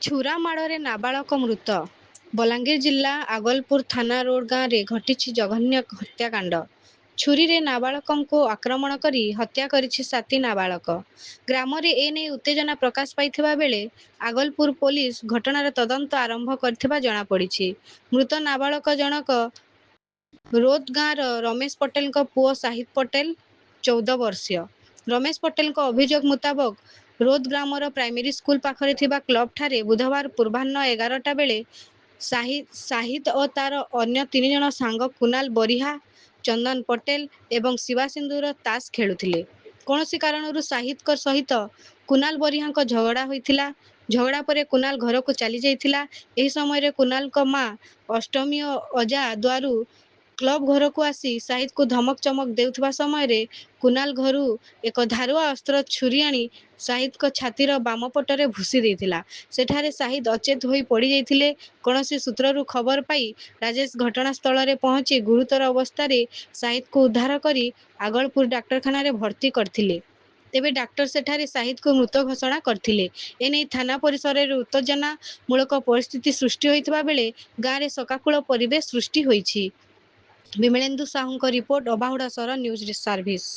ଛୁରା ମାଡ଼ରେ ନାବାଳକ ମୃତ। ବଲାଙ୍ଗୀର ଜିଲ୍ଲା ଆଗଲପୁର ଥାନା ରୋଡ ଗାଁରେ ଘଟିଛି ଜଘନ୍ୟ ହତ୍ୟାକାଣ୍ଡ। ଛୁରୀରେ ନାବାଳକଙ୍କୁ ଆକ୍ରମଣ କରି ହତ୍ୟା କରିଛି ସାଥୀ ନାବାଳକ। ଗ୍ରାମରେ ଏନେଇ ଉତ୍ତେଜନା ପ୍ରକାଶ ପାଇଥିବା ବେଳେ ଆଗଲପୁର ପୋଲିସ ଘଟଣାର ତଦନ୍ତ ଆରମ୍ଭ କରିଥିବା ଜଣାପଡ଼ିଛି। ମୃତ ନାବାଳକ ଜଣକ ରୋଦ ଗାଁର ରମେଶ ପଟେଲଙ୍କ ପୁଅ ସାହିଦ ପଟେଲ, 14 ବର୍ଷୀୟ। ରମେଶ ପଟେଲଙ୍କ ଅଭିଯୋଗ ମୁତାବକ ରୋଦ ଗ୍ରାମର ପ୍ରାଇମେରୀ ସ୍କୁଲ ପାଖରେ ଥିବା କ୍ଲବଠାରେ ବୁଧବାର ପୂର୍ବାହ୍ନ 11ଟା ବେଳେ ସାହିଦ ଓ ତାର ଅନ୍ୟ 3 ଜଣ ସାଙ୍ଗ କୁନାଲ ବରିହା, ଚନ୍ଦନ ପଟେଲ ଏବଂ ଶିବାସିନ୍ଦୁର ତାସ ଖେଳୁଥିଲେ। କୌଣସି କାରଣରୁ ସାହିଦଙ୍କ ସହିତ କୁନାଲ ବରିହାଙ୍କ ଝଗଡ଼ା ହୋଇଥିଲା। ଝଗଡ଼ା ପରେ କୁନାଲ ଘରକୁ ଚାଲିଯାଇଥିଲା। ଏହି ସମୟରେ କୁନାଲଙ୍କ ମା ଅଷ୍ଟମୀ ଓ ଅଜା ଦ୍ୱାରୁ କ୍ଲବ ଘରକୁ ଆସି ସାହିଦକୁ ଧମକ ଚମକ ଦେଉଥିବା ସମୟରେ କୁନାଲ ଘରୁ ଏକ ଧାରୁଆ ଅସ୍ତ୍ର ଛୁରୀ ଆଣି ସାହିଦଙ୍କ ଛାତିର ବାମ ପଟରେ ଭୁଷି ଦେଇଥିଲା। ସେଠାରେ ସାହିଦ ଅଚେତ ହୋଇ ପଡ଼ିଯାଇଥିଲେ। କୌଣସି ସୂତ୍ରରୁ ଖବର ପାଇ ରାଜେଶ ଘଟଣାସ୍ଥଳରେ ପହଞ୍ଚି ଗୁରୁତର ଅବସ୍ଥାରେ ସାହିଦକୁ ଉଦ୍ଧାର କରି ଆଗଲପୁର ଡାକ୍ତରଖାନାରେ ଭର୍ତ୍ତି କରିଥିଲେ। ତେବେ ଡାକ୍ତର ସେଠାରେ ସାହିଦକୁ ମୃତ ଘୋଷଣା କରିଥିଲେ। ଏନେଇ ଥାନା ପରିସରରେ ଉତ୍ତେଜନାମୂଳକ ପରିସ୍ଥିତି ସୃଷ୍ଟି ହୋଇଥିବା ବେଳେ ଗାଁରେ ଶୋକାକୁଳ ପରିବେଶ ସୃଷ୍ଟି ହୋଇଛି। ବିମଳେନ୍ଦୁ ସାହୁଙ୍କ ରିପୋର୍ଟ, ଅବାହୁଡା ସହର ନ୍ୟୁଜ ସର୍ଭିସ।